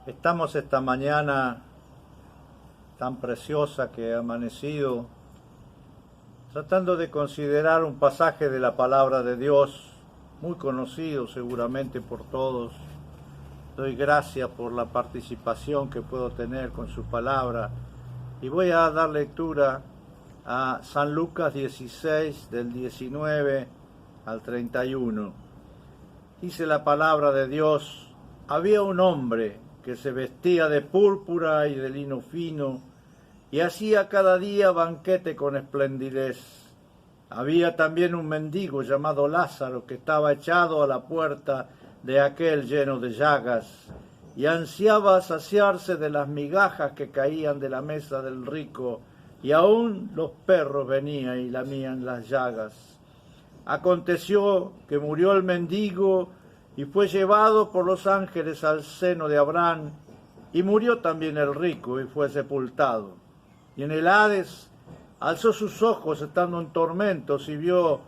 Estamos esta mañana tan preciosa que ha amanecido tratando de considerar un pasaje de la palabra de Dios, muy conocido seguramente por todos. Doy gracias por la participación que puedo tener con su palabra y voy a dar lectura a San Lucas 16 del 19 al 31. Dice la palabra de Dios: había un hombre que se vestía de púrpura y de lino fino, y hacía cada día banquete con esplendidez. Había también un mendigo llamado Lázaro, que estaba echado a la puerta de aquel lleno de llagas, y ansiaba saciarse de las migajas que caían de la mesa del rico, y aún los perros venían y lamían las llagas. Aconteció que murió el mendigo, y fue llevado por los ángeles al seno de Abraham, y murió también el rico, y fue sepultado. Y en el Hades alzó sus ojos estando en tormentos, y vio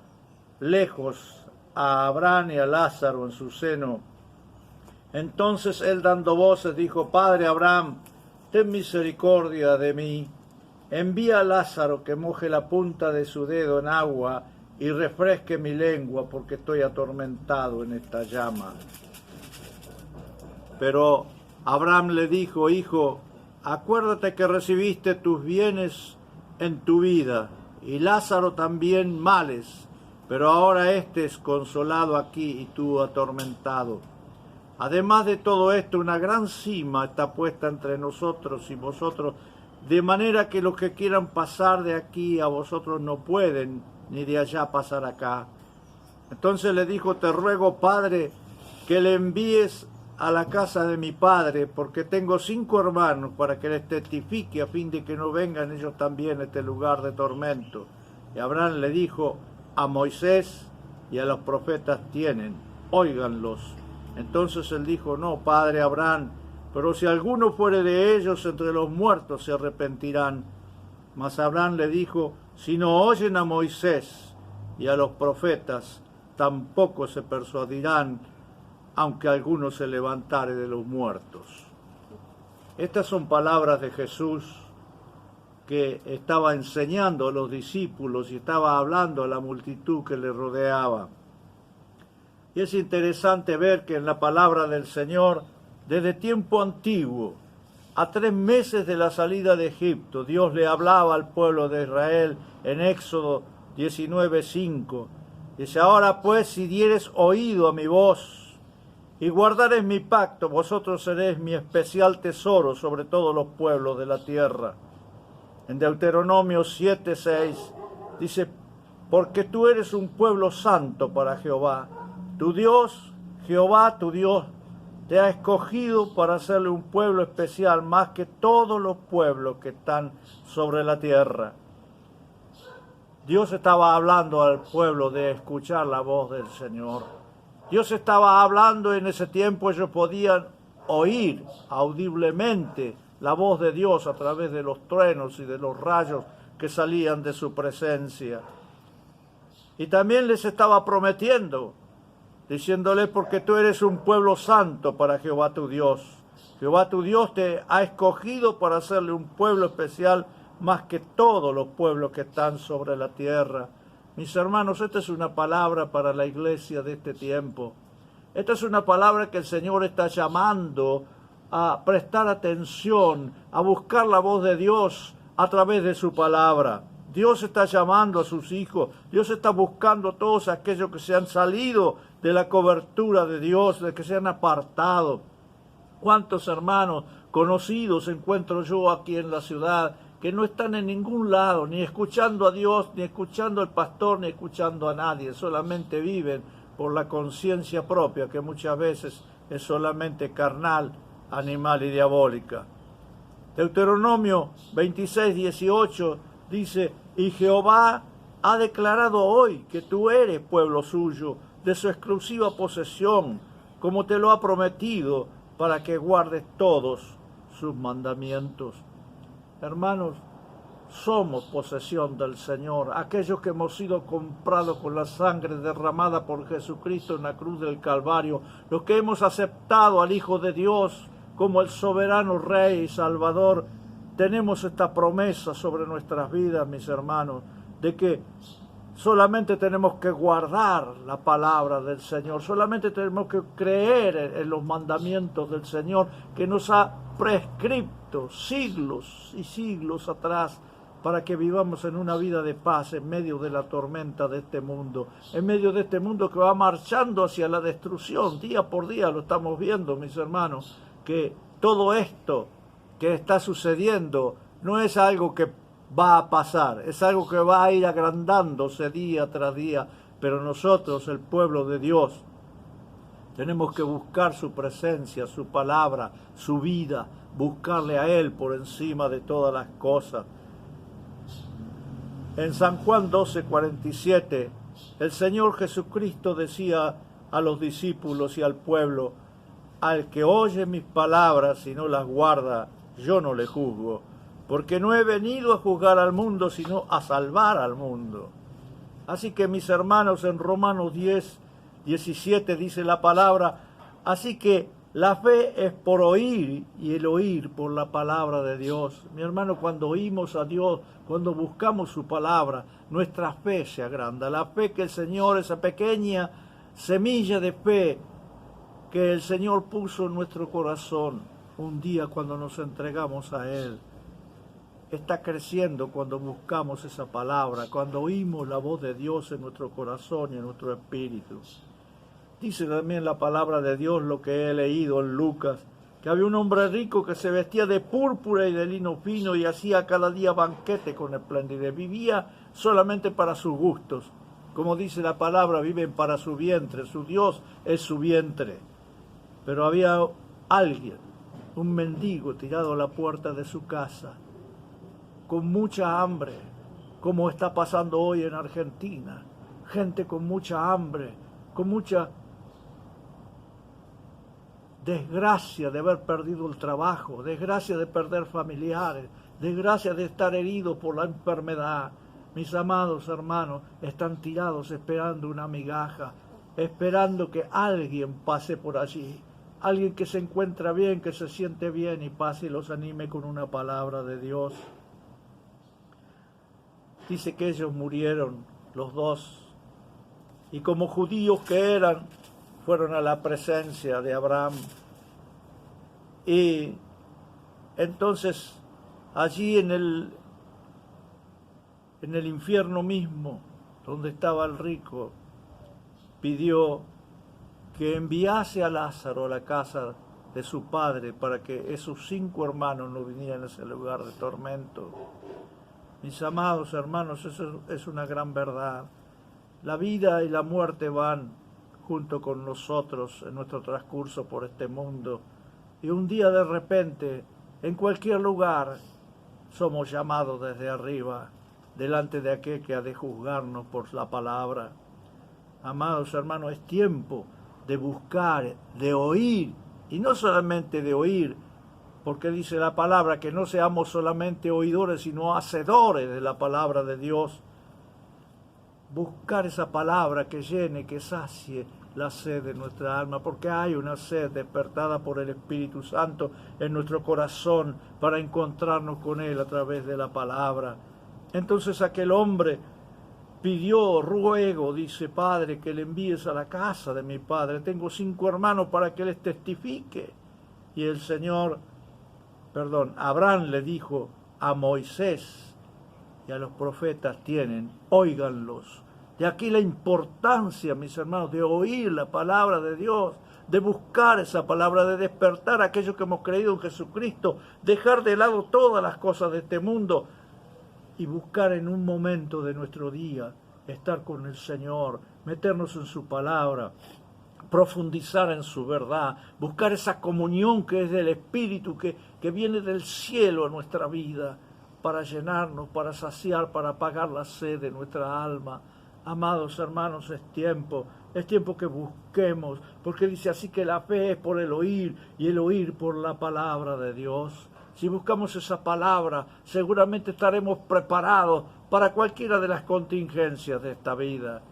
lejos a Abraham y a Lázaro en su seno. Entonces él, dando voces, dijo: Padre Abraham, ten misericordia de mí, envía a Lázaro que moje la punta de su dedo en agua y refresque mi lengua, porque estoy atormentado en esta llama. Pero Abraham le dijo: Hijo, acuérdate que recibiste tus bienes en tu vida, y Lázaro también males, pero ahora éste es consolado aquí y tú atormentado. Además de todo esto, una gran sima está puesta entre nosotros y vosotros, de manera que los que quieran pasar de aquí a vosotros no pueden, ni de allá pasar acá. Entonces le dijo: te ruego, Padre, que le envíes a la casa de mi padre, porque tengo 5 hermanos, para que les testifique, a fin de que no vengan ellos también a este lugar de tormento. Y Abraham le dijo: a Moisés y a los profetas tienen, óiganlos. Entonces él dijo: no, Padre Abraham, pero si alguno fuere de ellos entre los muertos, se arrepentirán. Mas Abraham le dijo: si no oyen a Moisés y a los profetas, tampoco se persuadirán, aunque alguno se levantare de los muertos. Estas son palabras de Jesús, que estaba enseñando a los discípulos y estaba hablando a la multitud que le rodeaba. Y es interesante ver que en la palabra del Señor, desde tiempo antiguo, a 3 meses de la salida de Egipto, Dios le hablaba al pueblo de Israel en Éxodo 19:5. Dice: ahora pues, si dieres oído a mi voz y guardares mi pacto, vosotros seréis mi especial tesoro sobre todos los pueblos de la tierra. En Deuteronomio 7:6 dice: porque tú eres un pueblo santo para Jehová. Tu Dios, Jehová tu Dios, te ha escogido para hacerle un pueblo especial, más que todos los pueblos que están sobre la tierra. Dios estaba hablando al pueblo de escuchar la voz del Señor. Dios estaba hablando, en ese tiempo ellos podían oír audiblemente la voz de Dios a través de los truenos y de los rayos que salían de su presencia. Y también les estaba prometiendo, diciéndole: porque tú eres un pueblo santo para Jehová tu Dios. Jehová tu Dios te ha escogido para hacerle un pueblo especial, más que todos los pueblos que están sobre la tierra. Mis hermanos, esta es una palabra para la iglesia de este tiempo. Esta es una palabra que el Señor está llamando a prestar atención, a buscar la voz de Dios a través de su palabra. Dios está llamando a sus hijos. Dios está buscando a todos aquellos que se han salido de la cobertura de Dios, de que se han apartado. ¿Cuántos hermanos conocidos encuentro yo aquí en la ciudad que no están en ningún lado, ni escuchando a Dios, ni escuchando al pastor, ni escuchando a nadie? Solamente viven por la conciencia propia, que muchas veces es solamente carnal, animal y diabólica. Deuteronomio 26:18 dice: y Jehová ha declarado hoy que tú eres pueblo suyo, de su exclusiva posesión, como te lo ha prometido, para que guardes todos sus mandamientos. Hermanos, somos posesión del Señor, aquellos que hemos sido comprados con la sangre derramada por Jesucristo en la cruz del Calvario, los que hemos aceptado al Hijo de Dios como el soberano Rey y Salvador, tenemos esta promesa sobre nuestras vidas, mis hermanos, de que solamente tenemos que guardar la palabra del Señor, solamente tenemos que creer en los mandamientos del Señor que nos ha prescripto siglos y siglos atrás para que vivamos en una vida de paz en medio de la tormenta de este mundo, en medio de este mundo que va marchando hacia la destrucción. Día por día lo estamos viendo, mis hermanos, que todo esto que está sucediendo no es algo que va a pasar, es algo que va a ir agrandándose día tras día, pero nosotros, el pueblo de Dios, tenemos que buscar su presencia, su palabra, su vida, buscarle a Él por encima de todas las cosas. En San Juan 12:47, el Señor Jesucristo decía a los discípulos y al pueblo: al que oye mis palabras y no las guarda, yo no le juzgo, porque no he venido a juzgar al mundo, sino a salvar al mundo. Así que, mis hermanos, en Romanos 10:17 dice la palabra: así que la fe es por oír y el oír por la palabra de Dios. Mi hermano, cuando oímos a Dios, cuando buscamos su palabra, nuestra fe se agranda. La fe que el Señor, esa pequeña semilla de fe que el Señor puso en nuestro corazón un día cuando nos entregamos a Él, está creciendo cuando buscamos esa palabra, cuando oímos la voz de Dios en nuestro corazón y en nuestro espíritu. Dice también la palabra de Dios, lo que he leído en Lucas, que había un hombre rico que se vestía de púrpura y de lino fino y hacía cada día banquete con esplendidez. Vivía solamente para sus gustos. Como dice la palabra, viven para su vientre, su Dios es su vientre. Pero había alguien, un mendigo tirado a la puerta de su casa, con mucha hambre, como está pasando hoy en Argentina. Gente con mucha hambre, con mucha desgracia de haber perdido el trabajo, desgracia de perder familiares, desgracia de estar heridos por la enfermedad. Mis amados hermanos, están tirados esperando una migaja, esperando que alguien pase por allí, alguien que se encuentra bien, que se siente bien y pase y los anime con una palabra de Dios. Dice que ellos murieron, los dos, y como judíos que eran, fueron a la presencia de Abraham. Y entonces allí en el infierno mismo, donde estaba el rico, pidió que enviase a Lázaro a la casa de su padre para que esos 5 hermanos no vinieran a ese lugar de tormento. Mis amados hermanos, eso es una gran verdad. La vida y la muerte van junto con nosotros en nuestro transcurso por este mundo. Y un día de repente, en cualquier lugar, somos llamados desde arriba, delante de aquel que ha de juzgarnos por la palabra. Amados hermanos, es tiempo de buscar, de oír, y no solamente de oír, porque dice la palabra que no seamos solamente oidores, sino hacedores de la palabra de Dios. Buscar esa palabra que llene, que sacie la sed de nuestra alma, porque hay una sed despertada por el Espíritu Santo en nuestro corazón para encontrarnos con Él a través de la palabra. Entonces aquel hombre pidió, ruego, dice: Padre, que le envíes a la casa de mi padre. Tengo 5 hermanos para que les testifique. Y el Abraham le dijo: a Moisés y a los profetas tienen, óiganlos. De aquí la importancia, mis hermanos, de oír la palabra de Dios, de buscar esa palabra, de despertar a aquellos que hemos creído en Jesucristo, dejar de lado todas las cosas de este mundo y buscar en un momento de nuestro día, estar con el Señor, meternos en su palabra, profundizar en su verdad, buscar esa comunión que es del Espíritu, que viene del cielo a nuestra vida, para llenarnos, para saciar, para apagar la sed de nuestra alma. Amados hermanos, es tiempo que busquemos, porque dice así que la fe es por el oír y el oír por la palabra de Dios. Si buscamos esa palabra, seguramente estaremos preparados para cualquiera de las contingencias de esta vida.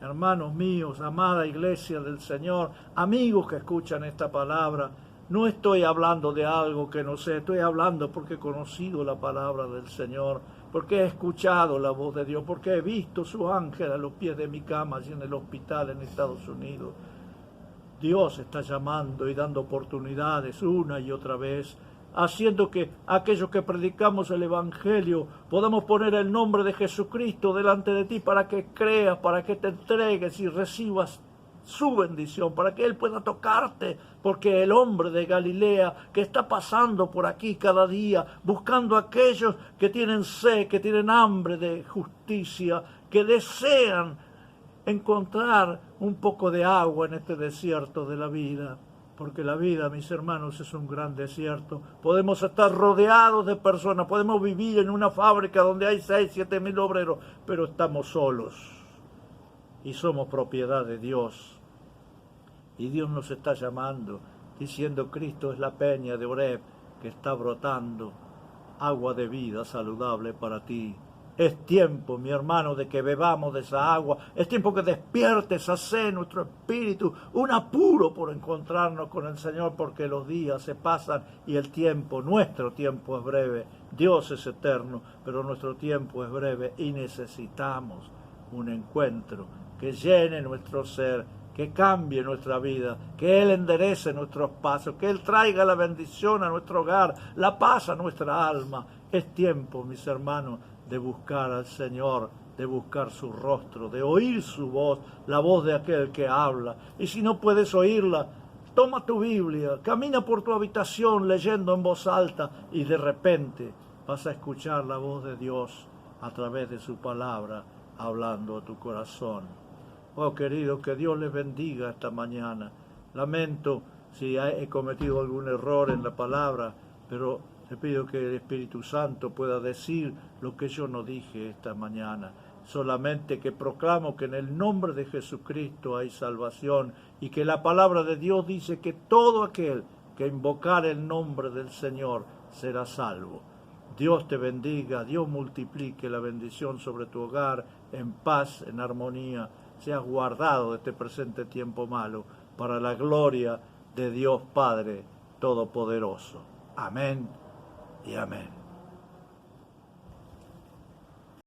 Hermanos míos, amada iglesia del Señor, amigos que escuchan esta palabra, No estoy hablando de algo que no sé, estoy hablando porque he conocido la palabra del Señor, porque he escuchado la voz de Dios, porque he visto su ángel a los pies de mi cama allí en el hospital en Estados Unidos. Dios está llamando y dando oportunidades una y otra vez, haciendo que aquellos que predicamos el Evangelio podamos poner el nombre de Jesucristo delante de ti para que creas, para que te entregues y recibas su bendición, para que Él pueda tocarte, porque el hombre de Galilea que está pasando por aquí cada día, buscando a aquellos que tienen sed, que tienen hambre de justicia, que desean encontrar un poco de agua en este desierto de la vida, porque la vida, mis hermanos, es un gran desierto. Podemos estar rodeados de personas, podemos vivir en una fábrica donde hay 6, 7 mil obreros, pero estamos solos y somos propiedad de Dios. Y Dios nos está llamando, diciendo: Cristo es la peña de Oreb que está brotando agua de vida saludable para ti. Es tiempo, mi hermano, de que bebamos de esa agua. Es tiempo que despierte esa sed en nuestro espíritu, un apuro por encontrarnos con el Señor, porque los días se pasan y el tiempo, nuestro tiempo es breve. Dios es eterno, pero nuestro tiempo es breve y necesitamos un encuentro que llene nuestro ser, que cambie nuestra vida, que Él enderece nuestros pasos, que Él traiga la bendición a nuestro hogar, la paz a nuestra alma. Es tiempo, mis hermanos, de buscar al Señor, de buscar su rostro, de oír su voz, la voz de aquel que habla. Y si no puedes oírla, toma tu Biblia, camina por tu habitación leyendo en voz alta y de repente vas a escuchar la voz de Dios a través de su palabra hablando a tu corazón. Oh, querido, que Dios les bendiga esta mañana. Lamento si he cometido algún error en la palabra, pero te pido que el Espíritu Santo pueda decir lo que yo no dije esta mañana. Solamente que proclamo que en el nombre de Jesucristo hay salvación y que la palabra de Dios dice que todo aquel que invocar el nombre del Señor será salvo. Dios te bendiga, Dios multiplique la bendición sobre tu hogar, en paz, en armonía. Seas guardado de este presente tiempo malo, para la gloria de Dios Padre Todopoderoso. Amén y amén.